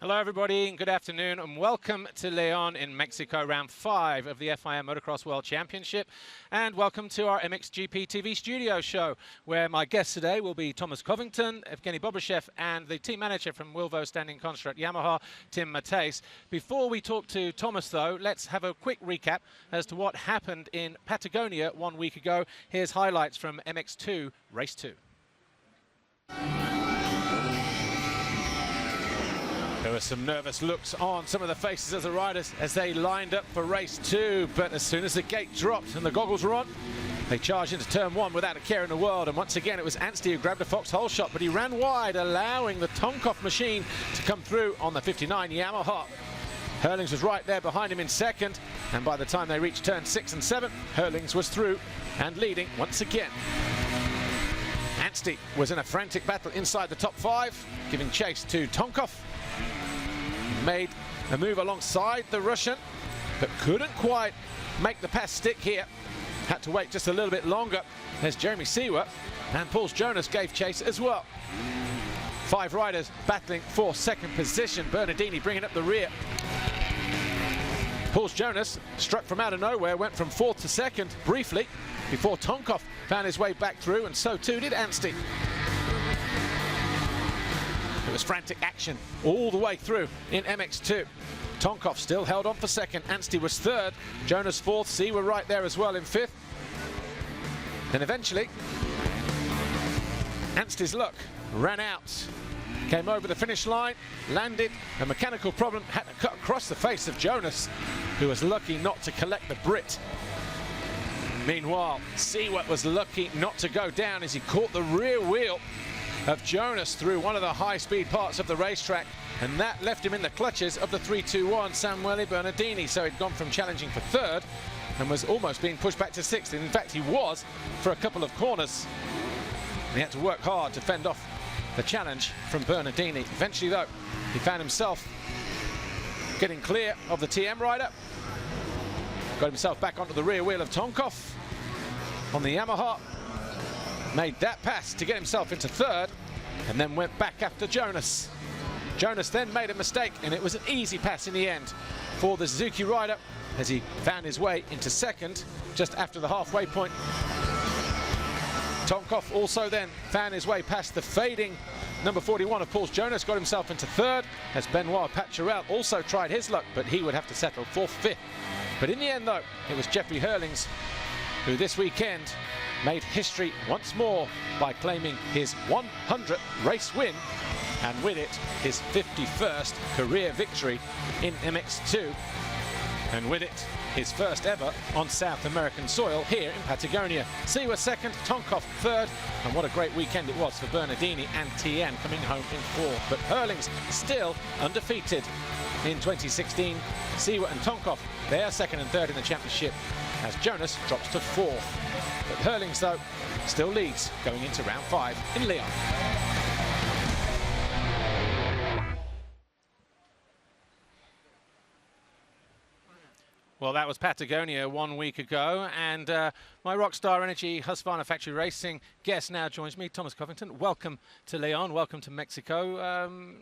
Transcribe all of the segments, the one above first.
Hello everybody, and good afternoon, and welcome to Leon in Mexico, round 5 of the FIM Motocross World Championship. And welcome to our MXGP TV studio show, where my guests today will be Thomas Covington, Bobryshev, and the team manager from Wilvo Standing Construct Yamaha, Tim Matthijs. Before we talk to Thomas though, let's have a quick recap as to what happened in Patagonia 1 week ago. Here's highlights from MX2 Race 2. There were some nervous looks on some of the faces of the riders as they lined up for race 2, but as soon as the gate dropped and the goggles were on, they charged into turn 1 without a care in the world. And once again, it was Anstey who grabbed a foxhole shot, but he ran wide, allowing the Tonkov machine to come through on the 59 Yamaha. Hurlings was right there behind him in second, and by the time they reached turn 6 and 7, Hurlings was through and leading once again. Anstey was in a frantic battle inside the top 5, giving chase to Tonkov. Made a move alongside the Russian, but couldn't quite make the pass stick here. Had to wait just a little bit longer as Jeremy Seewer and Paul Jonas gave chase as well. 5 riders battling for second position. Bernardini bringing up the rear. Paul Jonas struck from out of nowhere, went from 4th to 2nd briefly before Tonkov found his way back through, and so too did Anstey. It was frantic action all the way through in MX2. Tonkov still held on for 2nd. Anstey was 3rd. Jonas 4th. Seewer right there as well in 5th. And eventually, Anstey's luck ran out. Came over the finish line, landed. A mechanical problem had to cut across the face of Jonas, who was lucky not to collect the Brit. Meanwhile, Seewer was lucky not to go down as he caught the rear wheel of Jonas through one of the high-speed parts of the racetrack, and that left him in the clutches of the 3-2-1 Samuele Bernardini. So he'd gone from challenging for 3rd and was almost being pushed back to 6th. In fact, he was for a couple of corners. He had to work hard to fend off the challenge from Bernardini. Eventually, though, he found himself getting clear of the TM rider. Got himself back onto the rear wheel of Tonkov on the Yamaha. Made that pass to get himself into 3rd, and then went back after Jonas. Jonas then made a mistake, and it was an easy pass in the end for the Suzuki rider as he found his way into 2nd just after the halfway point. Tonkov also then found his way past the fading number 41 of Paul Jonas, got himself into 3rd as Benoit Pacharel also tried his luck, but he would have to settle for 5th. But in the end, though, it was Jeffrey Hurlings who this weekend made history once more by claiming his 100th race win, and with it his 51st career victory in MX2, and with it his first ever on South American soil here in Patagonia. Seewer 2nd, Tonkov 3rd, and what a great weekend it was for Bernardini and TN coming home in 4th. But Hurlings still undefeated in 2016. Seewer and Tonkov, they are 2nd and 3rd in the championship as Jonas drops to 4th. But Hurlings, though, still leads going into round 5 in Leon. Well, that was Patagonia 1 week ago, and my Rockstar Energy Husqvarna Factory Racing guest now joins me, Thomas Covington. Welcome to Leon, welcome to Mexico.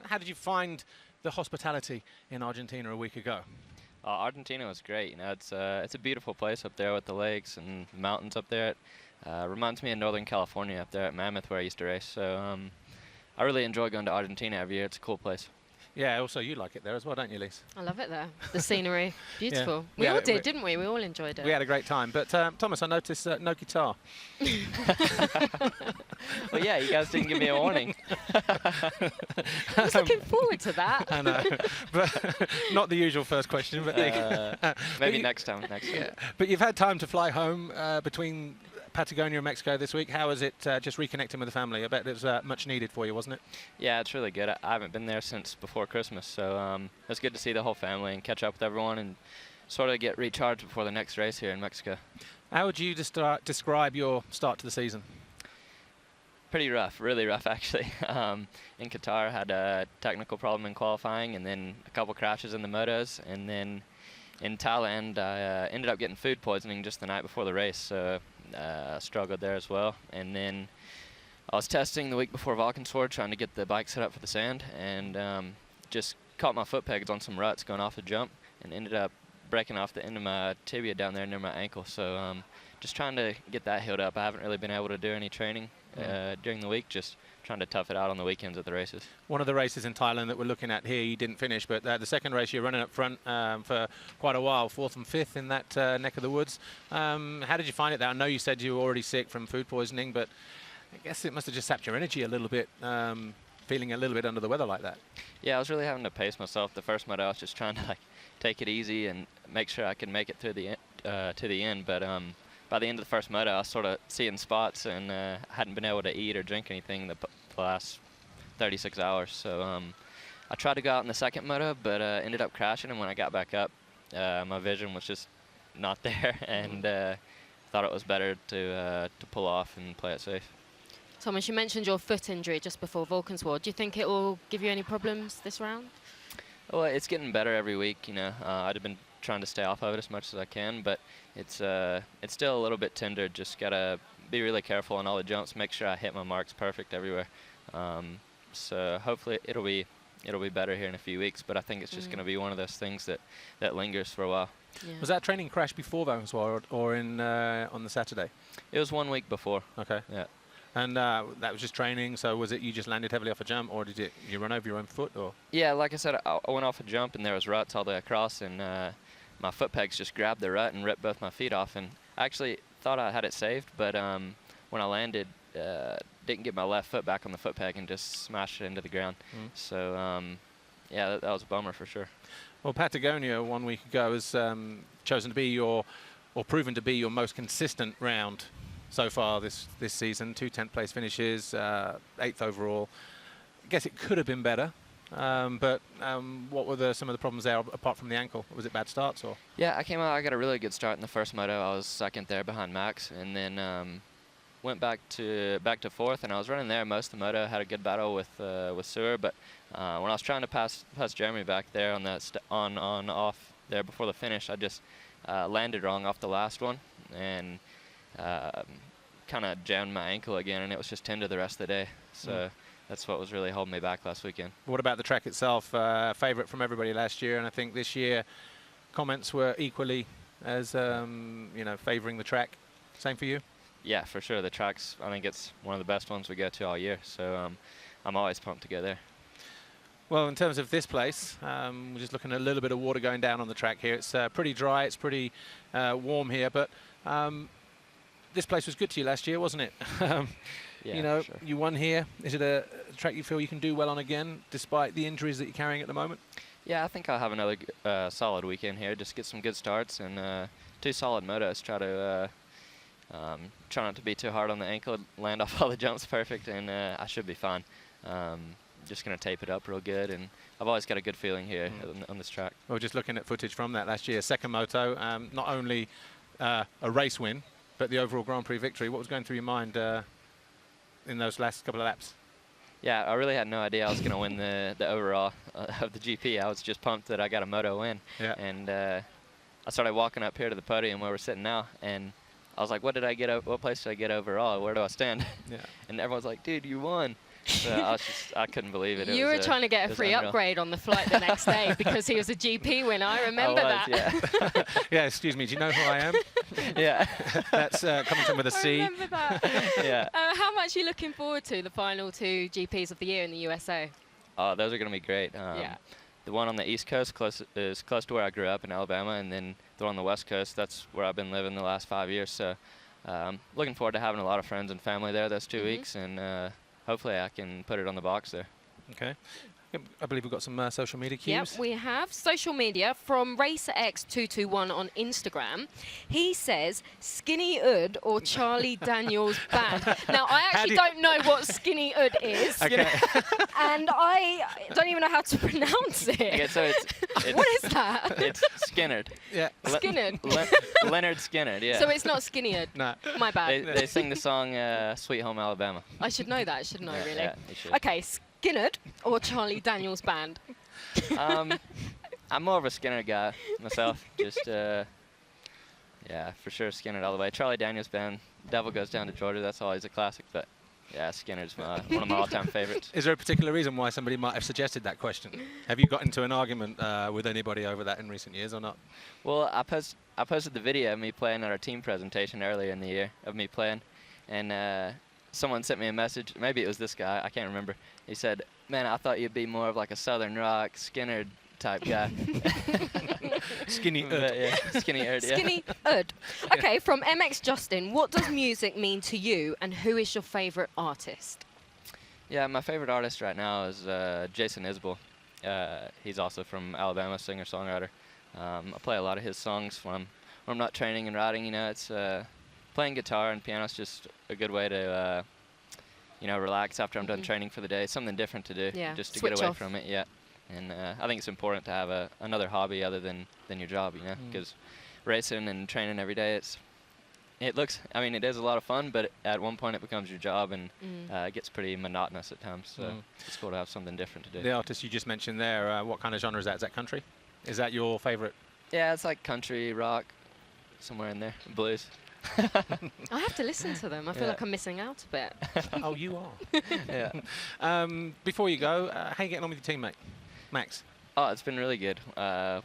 How did you find the hospitality in Argentina a week ago? Argentina was great. You know, it's a beautiful place up there with the lakes and mountains up there. It reminds me of Northern California up there at Mammoth where I used to race. So I really enjoy going to Argentina every year. It's a cool place. Yeah, also you like it there as well, don't you, Lise? I love it there. The scenery, beautiful. Yeah. We all did, didn't we? We all enjoyed it. We had a great time. But Thomas, I noticed no guitar. Well, yeah, you guys didn't give me a warning. I was looking forward to that. I know, but not the usual first question. But maybe next time. Yeah. But you've had time to fly home between Patagonia and Mexico this week. How is it just reconnecting with the family? I bet it was much needed for you, wasn't it? Yeah, it's really good. I haven't been there since before Christmas, so it's good to see the whole family and catch up with everyone and sort of get recharged before the next race here in Mexico. How would you describe your start to the season? Pretty rough, really rough actually. In Qatar, had a technical problem in qualifying, and then a couple crashes in the motos, and then in Thailand, I ended up getting food poisoning just the night before the race, so struggled there as well. And then I was testing the week before Valkenswaard, trying to get the bike set up for the sand, and just caught my foot pegs on some ruts going off a jump and ended up breaking off the end of my tibia down there near my ankle. So just trying to get that healed up. I haven't really been able to do any training during the week, just trying to tough it out on the weekends at the races. One of the races in Thailand that we're looking at here, you didn't finish, but the second race you're running up front for quite a while, 4th and 5th in that neck of the woods. How did you find it there? I know you said you were already sick from food poisoning, but I guess it must have just sapped your energy a little bit, feeling a little bit under the weather like that. Yeah, I was really having to pace myself. The first moto, I was just trying to take it easy and make sure I could make it through the to the end. But by the end of the first moto, I was sort of seeing spots and hadn't been able to eat or drink anything the last 36 hours. So I tried to go out in the second moto, but ended up crashing. And when I got back up, my vision was just not there, and thought it was better to pull off and play it safe. Thomas, you mentioned your foot injury just before Vulcan's War. Do you think it will give you any problems this round? Well, it's getting better every week. You know, I've been trying to stay off of it as much as I can, but it's still a little bit tender. Just gotta be really careful on all the jumps, make sure I hit my marks perfect everywhere. So hopefully it'll be better here in a few weeks. But I think it's just going to be one of those things that lingers for a while. Yeah. Was that training crash before Vulcan's War or in on the Saturday? It was 1 week before. Okay. Yeah. And that was just training, so was it you just landed heavily off a jump, or did you run over your own foot? Or? Yeah, like I said, I went off a jump, and there was ruts all the way across, and my foot pegs just grabbed the rut and ripped both my feet off. And I actually thought I had it saved, but when I landed, didn't get my left foot back on the foot peg and just smashed it into the ground. So, yeah, that was a bummer for sure. Well, Patagonia 1 week ago has chosen to be or proven to be your most consistent round so far this season. 2 10th place finishes, 8th overall. I guess it could have been better, but what were some of the problems there apart from the ankle? Was it bad starts or? Yeah, I came out. I got a really good start in the first moto. I was second there behind Max, and then went back to 4th, and I was running there most of the moto. Had a good battle with Sewer, but when I was trying to pass Jeremy back there on that on off there before the finish, I just landed wrong off the last one and kind of jammed my ankle again, and it was just tender the rest of the day. So that's what was really holding me back last weekend. What about the track itself? Favourite from everybody last year, and I think this year comments were equally as favouring the track. Same for you? Yeah, for sure. The track's, I think it's one of the best ones we go to all year. So I'm always pumped to go there. Well, in terms of this place, we're just looking at a little bit of water going down on the track here. It's pretty dry, it's pretty warm here, but this place was good to you last year, wasn't it? Yeah, sure. You won here. Is it a track you feel you can do well on again, despite the injuries that you're carrying at the moment? Yeah, I think I'll have another solid weekend here. Just get some good starts and 2 solid motos. Try not to be too hard on the ankle, land off all the jumps perfect, and I should be fine. Just going to tape it up real good, and I've always got a good feeling here on this track. Well, just looking at footage from that last year, second moto, not only a race win, but the overall Grand Prix victory. What was going through your mind in those last couple of laps? Yeah, I really had no idea I was going to win the overall of the GP. I was just pumped that I got a moto win. Yeah. And I started walking up here to the podium where we're sitting now, and I was like, what place did I get overall? Where do I stand? Yeah. And everyone's like, dude, you won. So I couldn't believe it. You were trying to get a free upgrade on the flight the next day because he was a GP winner. I remember that. Yeah. Yeah, excuse me, do you know who I am? Yeah. That's Covington with a C. I remember that. Yeah. How much are you looking forward to the final 2 GPs of the year in the USA? Oh, those are going to be great. Yeah. The one on the East Coast is close to where I grew up in Alabama, and then the one on the West Coast, that's where I've been living the last 5 years. So looking forward to having a lot of friends and family there those 2 weeks, and hopefully I can put it on the box there. Okay. I believe we've got some social media cues. Yep, we have social media from RacerX221 on Instagram. He says Skinny Ud or Charlie Daniels Band. Now, I actually don't know what Skinny Ud is. Okay. And I don't even know how to pronounce it. Okay, so it's what is that? It's Skinnerd. Yeah. Skinnerd. Leonard Skinnerd, yeah. So it's not Skinny Ud. No. My bad. They sing the song Sweet Home Alabama. I should know that, shouldn't I, really? Yeah, you should. Okay, Skinnerd or Charlie Daniels Band? I'm more of a Skinner guy myself. Just, yeah, for sure Skinner all the way. Charlie Daniels Band, Devil Goes Down to Georgia, that's always a classic, but Yeah, Skinner's one of my all-time favorites. Is there a particular reason why somebody might have suggested that question? Have you got into an argument with anybody over that in recent years or not? Well, I posted the video of me playing at our team presentation earlier in the year of me playing, and someone sent me a message. Maybe it was this guy. I can't remember. He said, "Man, I thought you'd be more of like a Southern rock Skinner type guy." Skinny Yeah, Skinny Erd, yeah. Skinny Ud. Okay, from MX Justin, what does music mean to you, and who is your favourite artist? Yeah, my favorite artist right now is Jason Isbell. He's also from Alabama, singer-songwriter. I play a lot of his songs when I'm not training and writing. You know, it's playing guitar and piano is just a good way to you know, relax after I'm done training for the day. Something different to do, just to get away from it. Yeah. And I think it's important to have another hobby other than your job, you know, because racing and training every day, I mean, it is a lot of fun, but at one point it becomes your job, and it gets pretty monotonous at times. So it's cool to have something different to do. The artist you just mentioned there, what kind of genre is that? Is that country? Is that your favorite? Yeah, it's like country, rock, somewhere in there, blues. I have to listen to them. I feel like I'm missing out a bit. Oh, you are. Yeah. Before you go, how are you getting on with your teammate, Max? Oh, it's been really good.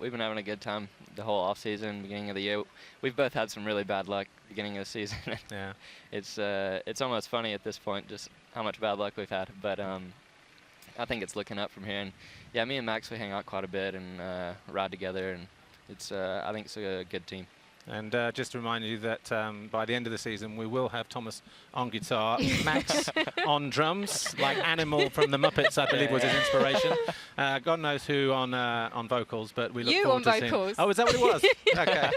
We've been having a good time the whole off season, beginning of the year. We've both had some really bad luck beginning of the season. Yeah. It's almost funny at this point just how much bad luck we've had. But I think it's looking up from here. And yeah, me and Max, we hang out quite a bit and ride together, and I think it's a good team. And just to remind you that by the end of the season, we will have Thomas on guitar, Max on drums, like Animal from the Muppets, I believe was his inspiration. God knows who on vocals, but we look forward to seeing. You on vocals. Oh, is that what it was? Okay.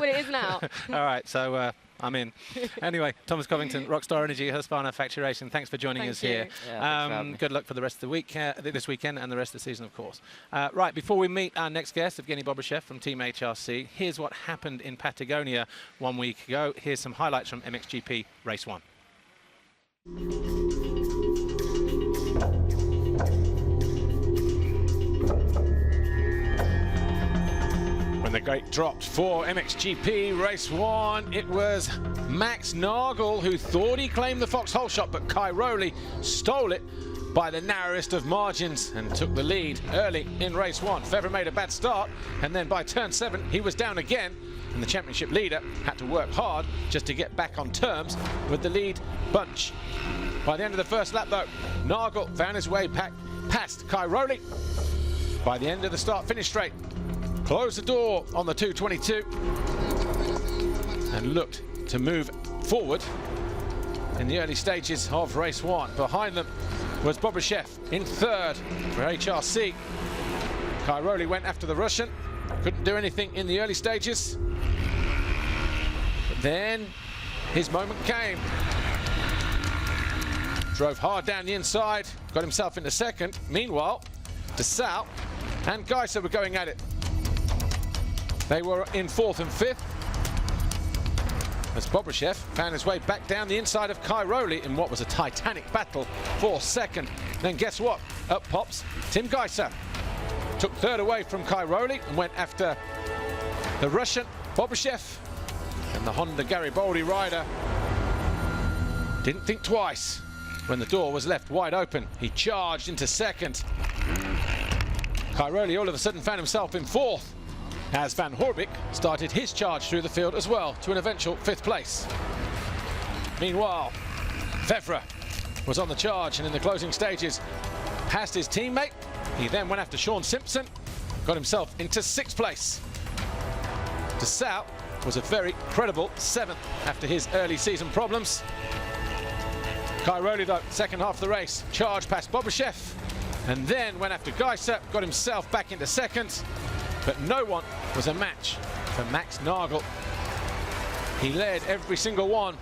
Well, it is now. All right, so I'm in. Anyway, Thomas Covington, Rockstar Energy, Husqvarna Factory Racing. Thanks for joining us here. Yeah, good luck for the rest of the week, this weekend, and the rest of the season, of course. Right, before we meet our next guest, Evgeny Bobryshev from Team HRC, here's what happened in Patagonia 1 week ago. Here's some highlights from MXGP Race 1. When the gate dropped for MXGP Race 1, it was Max Nagel who thought he claimed the foxhole shot, but Kai Rowley stole it by the narrowest of margins and took the lead early in Race 1. Fevre made a bad start, and then by turn 7, he was down again, and the championship leader had to work hard just to get back on terms with the lead bunch. By the end of the first lap, though, Nagel found his way past Kai Rowley. By the end of the start-finish straight, closed the door on the 222 and looked to move forward in the early stages of Race 1. Behind them was Bobryshev in third for HRC. Kai Rowley went after the Russian, couldn't do anything in the early stages. But then his moment came. Drove hard down the inside, got himself into second. Meanwhile, DeSalle and Geiser were going at it. They were in fourth and fifth, as Bobryshev found his way back down the inside of Kai Rowley in what was a titanic battle for second. Then guess what? Up pops Tim Geiser. Took third away from Kai Rowley and went after the Russian Bobryshev. And the Honda Garibaldi rider didn't think twice when the door was left wide open. He charged into second. Kai Rowley all of a sudden found himself in fourth, as Van Horbik started his charge through the field as well to an eventual fifth place. Meanwhile, Fevre was on the charge and in the closing stages passed his teammate. He then went after Sean Simpson, got himself into sixth place. DeSalle was a very credible seventh after his early season problems. Kai Rowley, though, second half of the race, charged past Bobryshev and then went after Geiser, got himself back into second. But no one was a match for Max Nagel. He led every single one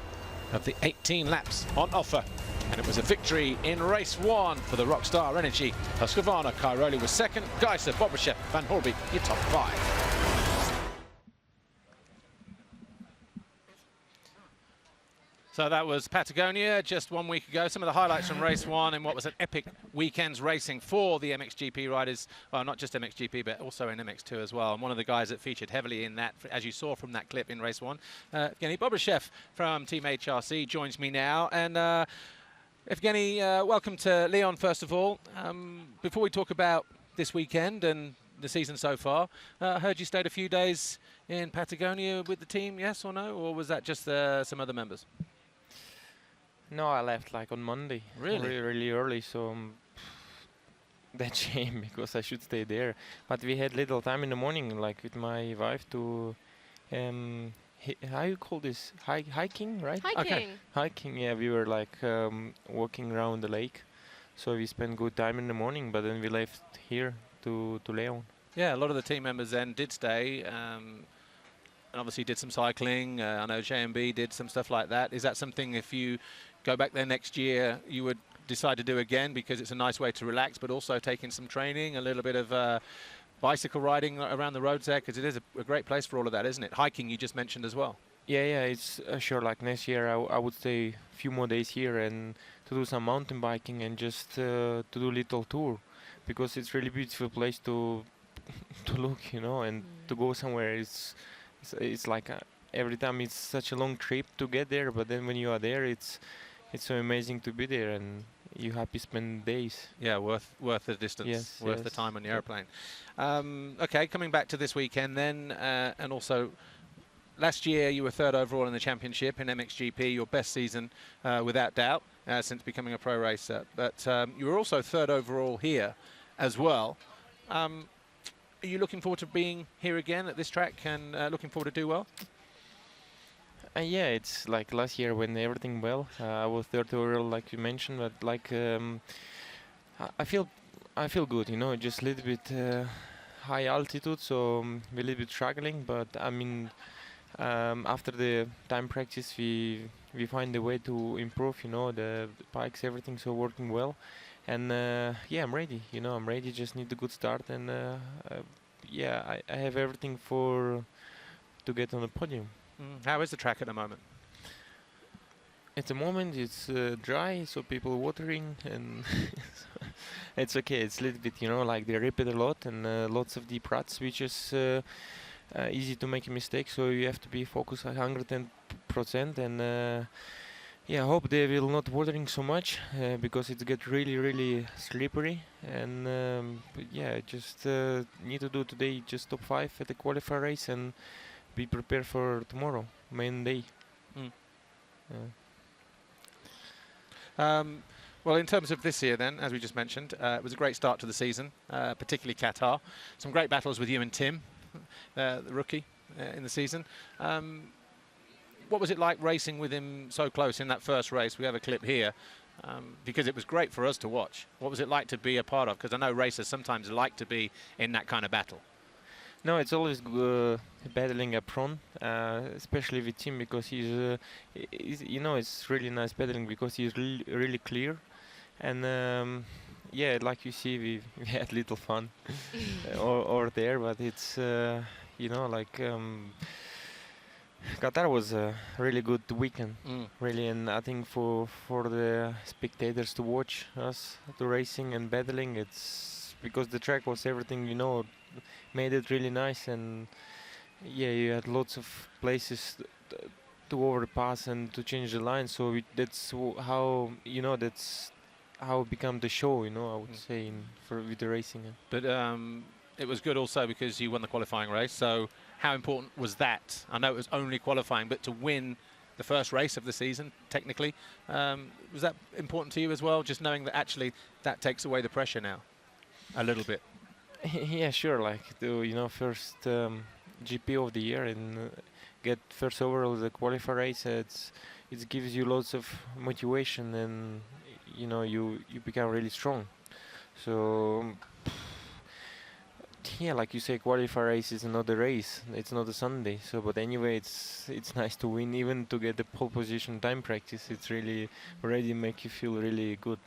of the 18 laps on offer. And it was a victory in Race 1 for the Rockstar Energy. Husqvarna. Kai Rowley was second. Geiser, Bobryshev, Van Horbik, your top five. So that was Patagonia just 1 week ago. Some of the highlights from Race 1 and what was an epic weekend's racing for the MXGP riders. Well, not just MXGP, but also in MX2 as well. And one of the guys that featured heavily in that, as you saw from that clip in Race 1, Evgeny Bobryshev from Team HRC joins me now. And Evgeny, welcome to Leon, first of all. Before we talk about this weekend and the season so far, I heard you stayed a few days in Patagonia with the team, yes or no? Or was that just some other members? No, I left like on Monday. Really? Really early, so that's shame because I should stay there. But we had little time in the morning, like with my wife to, how you call this? Hiking, right? Hiking. Okay. Hiking, yeah, we were like walking around the lake. So we spent good time in the morning, but then we left here to Leon. Yeah, a lot of the team members then did stay, and obviously did some cycling. I know JMB did some stuff like that. Is that something, if you go back there next year, you would decide to do again because it's a nice way to relax, but also taking some training, a little bit of bicycle riding around the roads there, because it is a great place for all of that, isn't it? Hiking you just mentioned as well. Yeah, it's sure. Like next year, I would stay a few more days here and to do some mountain biking and just to do a little tour, because it's really beautiful place to look, you know, and to go somewhere. It's like every time it's such a long trip to get there, but then when you are there, it's so amazing to be there, and you happy spend days. Yeah, worth the distance, yes, worth the time on the airplane. Okay, coming back to this weekend then, and also last year you were third overall in the championship in MXGP, your best season without doubt since becoming a pro racer. But you were also third overall here as well. Are you looking forward to being here again at this track and looking forward to do well? Yeah, it's like last year when everything well. I was third overall, like you mentioned, but like I feel good, you know, just a little bit high altitude, so we're a little bit struggling. But I mean, after the time practice, we find a way to improve, you know, the bikes, everything, so working well. And yeah, I'm ready. You know, I'm ready. Just need a good start, and yeah, I have everything to get on the podium. How is the track at the moment? At the moment, it's dry, so people watering, and it's okay. It's a little bit, you know, like they rip it a lot, and lots of deep ruts, which is easy to make a mistake. So you have to be focused 110%, and yeah, I hope they will not watering so much because it gets really slippery. And but yeah, just need to do today just top 5 at the qualifier race and be prepared for tomorrow, main day. Well, in terms of this year then, as we just mentioned, it was a great start to the season, particularly Qatar. Some great battles with you and Tim, the rookie in the season. What was it like racing with him so close in that first race? We have a clip here because it was great for us to watch. What was it like to be a part of? Because I know racers sometimes like to be in that kind of battle. No, it's always battling up front, especially with Tim, because he's you know, it's really nice battling because he's really clear, and yeah, like you see, we had little fun over there, but it's you know, like Qatar was a really good weekend, really, and I think for the spectators to watch us to racing and battling, it's because the track was everything, you know, made it really nice, and yeah, you had lots of places to overpass and to change the line. So that's how, you know, that's how it become the show, you know, I would say with the racing. But it was good also because you won the qualifying race. So how important was that? I know it was only qualifying, but to win the first race of the season, technically, was that important to you as well? Just knowing that actually that takes away the pressure now, a little bit. Yeah, sure. Like you know, first GP of the year and get first overall the qualifier race. It gives you lots of motivation, and you know, you become really strong. So yeah, like you say, qualifier race is another race. It's not a Sunday. So, but anyway, it's nice to win, even to get the pole position time practice. It's really already make you feel really good.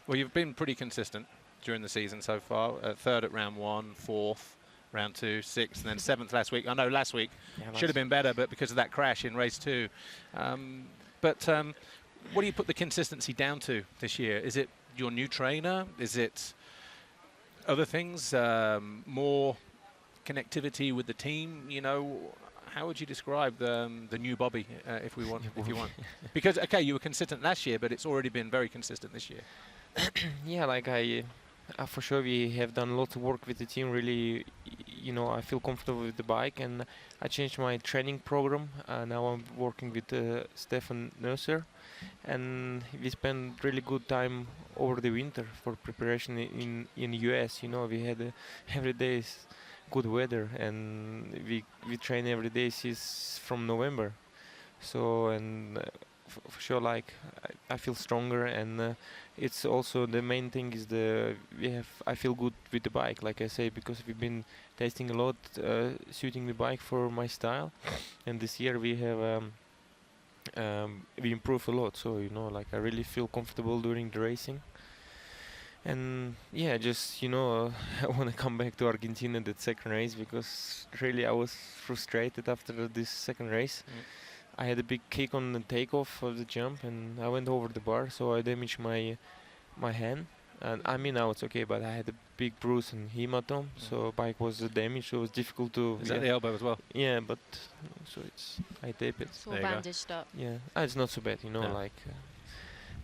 Well, you've been pretty consistent during the season so far. Third at round 1, 4th, round 2, 6th, and then 7th last week. I know last week should have been better, but because of that crash in race 2. But what do you put the consistency down to this year? Is it your new trainer? Is it other things? More connectivity with the team? You know, how would you describe the new Bobby, if you want? Because okay, you were consistent last year, but it's already been very consistent this year. Yeah, like for sure we have done lots of work with the team. Really, you know, I feel comfortable with the bike, and I changed my training program. Now I'm working with Stefan Nusser, and we spent really good time over the winter for preparation in US. You know, we had every day is good weather, and we train every day since from November. So and for sure, like I feel stronger, and it's also the main thing is I feel good with the bike, like I say, because we've been testing a lot, suiting the bike for my style, and this year we have we improved a lot. So you know, like I really feel comfortable during the racing. And yeah, just you know, I want to come back to Argentina that second race, because really I was frustrated after this second race. I had a big kick on the takeoff of the jump, and I went over the bar, so I damaged my hand. And I mean now it's okay, but I had a big bruise and hematome, so bike was damaged, so it was difficult to. Is that the elbow as well? Yeah, but so I tape it. It's all bandaged up. Yeah, it's not so bad, you know, No. like.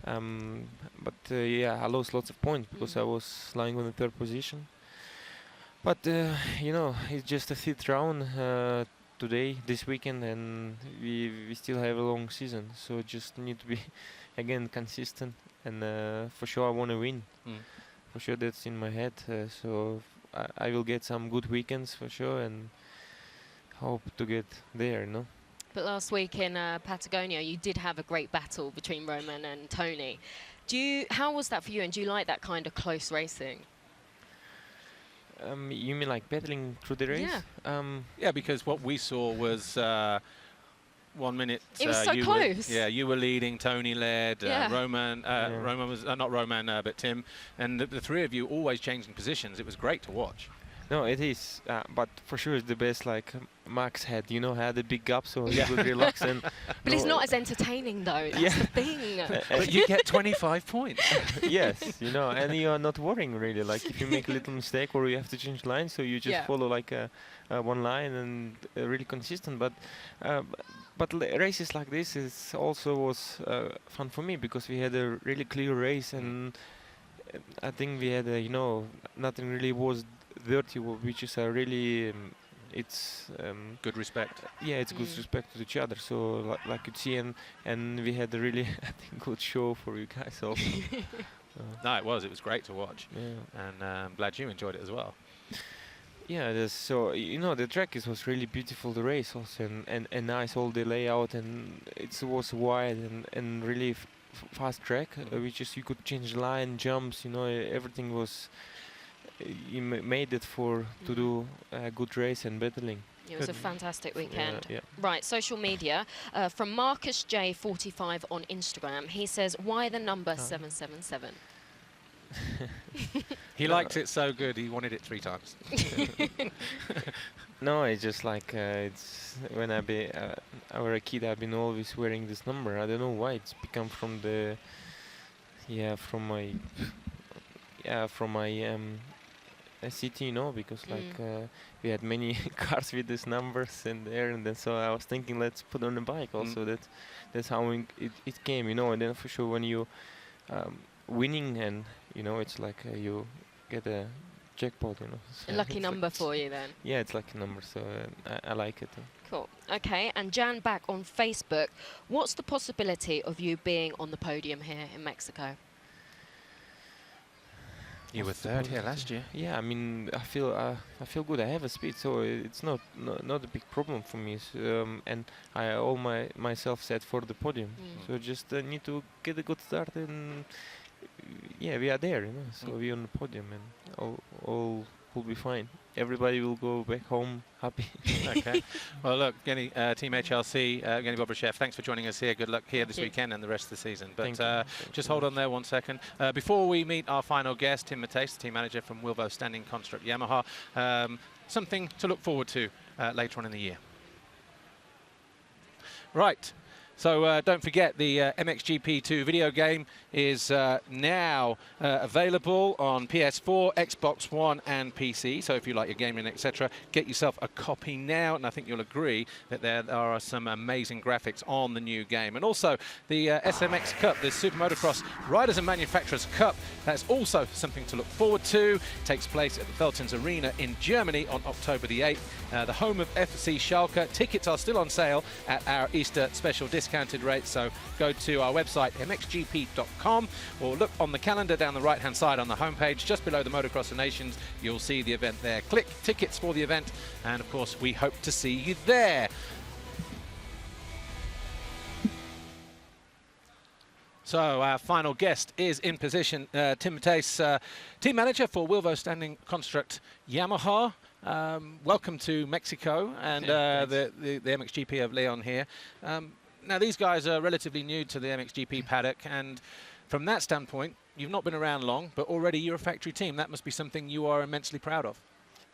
But yeah, I lost lots of points because I was lying on the third position. But you know, it's just a fifth round today, this weekend, and we still have a long season. So just need to be again consistent, and for sure I want to win. For sure that's in my head. So I will get some good weekends for sure, and hope to get there. You know. But last week in Patagonia, you did have a great battle between Roman and Tony. How was that for you, and do you like that kind of close racing? You mean like battling through the race? Yeah. Yeah, because what we saw was 1 minute. It was so close. You were leading, Tony led, Yeah. Roman was not Roman, but Tim, and the three of you always changing positions. It was great to watch. No, it is, but for sure it's the best. Like Max had, you know, had a big gap, so he could relax. And But it's not as entertaining though. That's the thing. But you get 25 points. Yes, you know, and you are not worrying really. Like if you make a little mistake or you have to change line, so you just follow like one line and really consistent. But races like this is also was fun for me, because we had a really clear race, and I think we had you know, nothing really was dirty, which is a really it's good respect. Yeah, it's good respect to each other. So like you see, and we had a really I think good show for you guys also. No, it was great to watch. Yeah. And I'm glad you enjoyed it as well. Yeah, so you know, the track was really beautiful, the race also, and nice, all the layout, and it was wide and really fast track, which is you could change line, jumps, you know, everything was you made it to do a good race and battling. It was a fantastic weekend. Yeah. Right, social media. From Marcus J45 on Instagram, he says, why the number 777? He liked it so good, he wanted it 3 times. No, it's just like it's when I were a kid, I've been always wearing this number. I don't know why. It's become from my city, you know, because like we had many cars with these numbers in there, and then so I was thinking, let's put on the bike also. That's how it came, you know. And then for sure when you winning, and you know, it's like you get a jackpot, you know. So A lucky number for you then. Yeah, it's lucky number, so I like it. Cool. Okay, and Jan back on Facebook. What's the possibility of you being on the podium here in Mexico? You were third here last year. Yeah, I mean, I feel good. I have a speed, so it's not a big problem for me. And I myself set for the podium. So just need to get a good start, and yeah, we are there, you know. So we're on the podium, and all will be fine. Everybody will go back home happy. Okay. Well, look, Genny, Team HLC, Genny Bobryshev, thanks for joining us here. Good luck here this weekend and the rest of the season. But just hold on there 1 second. Before we meet our final guest, Tim Matthijs, the team manager from Wilvo Standing Construct Yamaha, something to look forward to later on in the year. Right. So don't forget, the MXGP2 video game is now available on PS4, Xbox One and PC. So if you like your gaming, etc., get yourself a copy now. And I think you'll agree that there are some amazing graphics on the new game. And also the SMX Cup, the Super Motocross Riders and Manufacturers Cup, that's also something to look forward to. It takes place at the Veltins Arena in Germany on October the 8th, the home of FC Schalke. Tickets are still on sale at our Easter special discounted rate, so go to our website mxgp.com or look on the calendar down the right hand side on the homepage just below the Motocross of Nations. You'll see the event there. Click tickets for the event, and of course we hope to see you there. So our final guest is in position, Tim Matthijs, team manager for Wilvo Standing Construct Yamaha. Welcome to Mexico and the MXGP of Leon here. Now these guys are relatively new to the MXGP paddock, and from that standpoint, you've not been around long, but already you're a factory team. That must be something you are immensely proud of.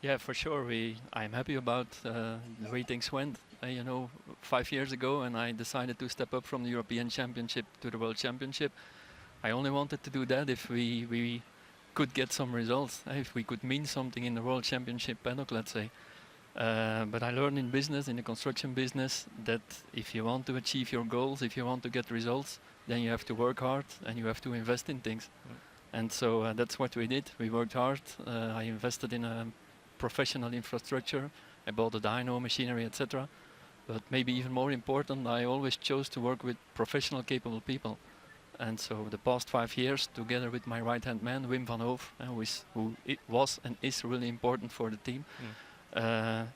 Yeah, for sure. I'm happy about the way things went. You know, 5 years ago, and I decided to step up from the European Championship to the World Championship. I only wanted to do that if we could get some results, if we could mean something in the World Championship paddock, let's say. But I learned in business, in the construction business, that if you want to achieve your goals, if you want to get results, then you have to work hard and you have to invest in things. And so that's what we did. We worked hard. I invested in a professional infrastructure. I bought a dyno, machinery, etc. But maybe even more important, I always chose to work with professional, capable people. And so the past 5 years, together with my right-hand man, Wim van Hoof, who was and is really important for the team,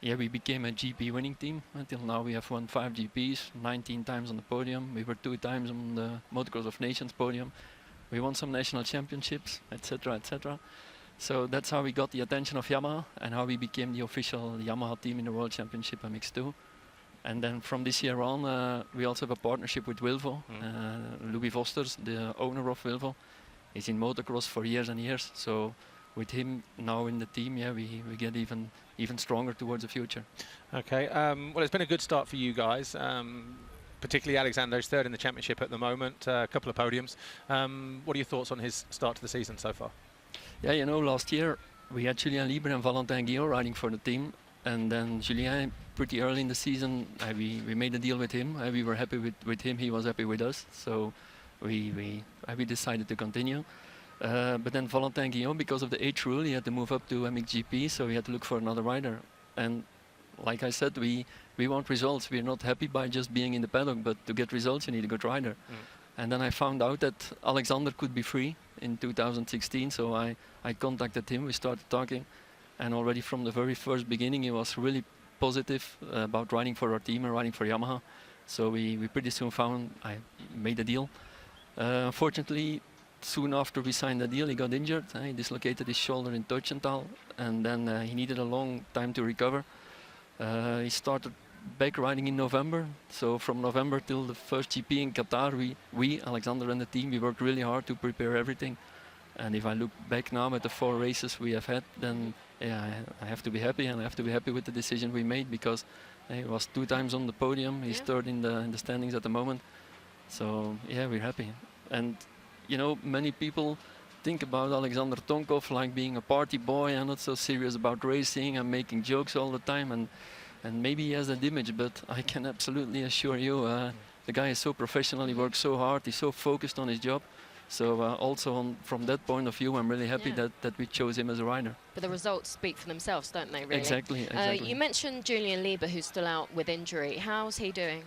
we became a GP winning team. Until now we have won 5 GPs, 19 times on the podium. We were 2 times on the Motocross of Nations podium. We won some national championships, etc., etc. So that's how we got the attention of Yamaha and how we became the official Yamaha team in the World Championship MX2. And then from this year on, we also have a partnership with Wilvo. Louis Vosters, the owner of Wilvo, is in motocross for years and years. So with him now in the team, we get even stronger towards the future. Okay, well, it's been a good start for you guys. Particularly Alexander is third in the championship at the moment, a couple of podiums. What are your thoughts on his start to the season so far? Yeah, you know, last year we had Julien Libre and Valentin Guillot riding for the team. And then Julien, pretty early in the season, we made a deal with him. We were happy with him, he was happy with us. So we decided to continue. But then Valentin Guillot, because of the age rule, he had to move up to MXGP, so we had to look for another rider. And like I said, we want results. We're not happy by just being in the paddock, but to get results, you need a good rider. And then I found out that Alexander could be free in 2016, so I contacted him, we started talking. And already from the very first beginning, he was really positive about riding for our team and riding for Yamaha. So we pretty soon I made a deal. Unfortunately, soon after we signed the deal, he got injured. He dislocated his shoulder in Teutschenthal, and then he needed a long time to recover. He started back riding in November. So from November till the first GP in Qatar, we Alexander and the team, we worked really hard to prepare everything. And if I look back now at the 4 races we have had, then I have to be happy, and I have to be happy with the decision we made, because he was 2 times on the podium. He's third in the standings at the moment. So yeah, we're happy. And you know, many people think about Alexander Tonkov like being a party boy and not so serious about racing and making jokes all the time. And maybe he has that image, but I can absolutely assure you, the guy is so professional. He works so hard. He's so focused on his job. So also from that point of view, I'm really happy that we chose him as a rider. But the results speak for themselves, don't they, really? Exactly. You mentioned Julien Libre, who's still out with injury. How's he doing?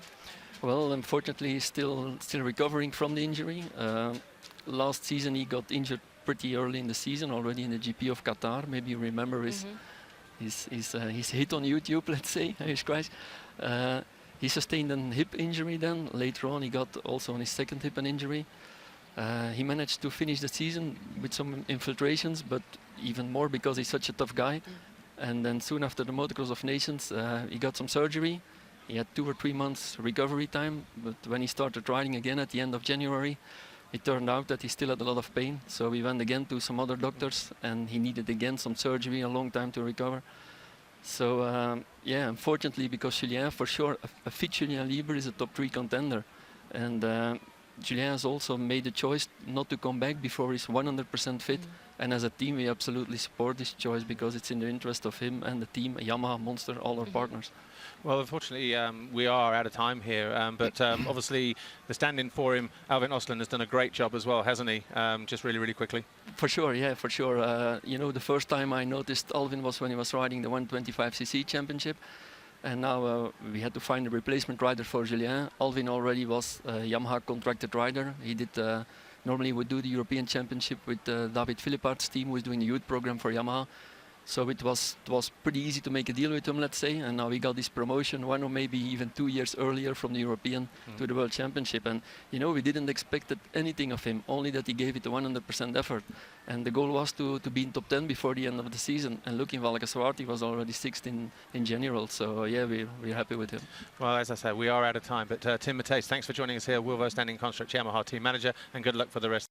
Well, unfortunately, he's still recovering from the injury. Last season, he got injured pretty early in the season, already in the GP of Qatar. Maybe you remember his hit on YouTube, let's say. He sustained a hip injury then. Later on, he got also on his second hip an injury. He managed to finish the season with some infiltrations, but even more because he's such a tough guy. And then soon after the Motocross of Nations, he got some surgery. He had 2 or 3 months recovery time, but when he started riding again at the end of January, it turned out that he still had a lot of pain. So we went again to some other doctors, and he needed again some surgery, a long time to recover. So yeah, unfortunately, because Julien, for sure, a fit Julien Libre is a top 3 contender. And Julien has also made the choice not to come back before he's 100% fit. And as a team, we absolutely support this choice because it's in the interest of him and the team, Yamaha, Monster, all our partners. Well, unfortunately, we are out of time here, but obviously the stand-in for him, Alvin Osland, has done a great job as well, hasn't he? Just really, really quickly. For sure, yeah, for sure. You know, the first time I noticed Alvin was when he was riding the 125cc championship. And now we had to find a replacement rider for Julien. Alvin already was a Yamaha contracted rider. He did normally would do the European Championship with David Philippart's team, who is doing the youth program for Yamaha. So it was pretty easy to make a deal with him, let's say. And now we got this promotion 1 or maybe even 2 years earlier from the European to the World Championship. And you know, we didn't expect anything of him, only that he gave it a 100% effort. And the goal was to be in top 10 before the end of the season. And looking Valkenswaard, he was already 6th in general. So yeah, we're happy with him. Well, as I said, we are out of time. But Tim Matthijs, thanks for joining us here, Wilvo Standing Construct Yamaha team manager, and good luck for the rest.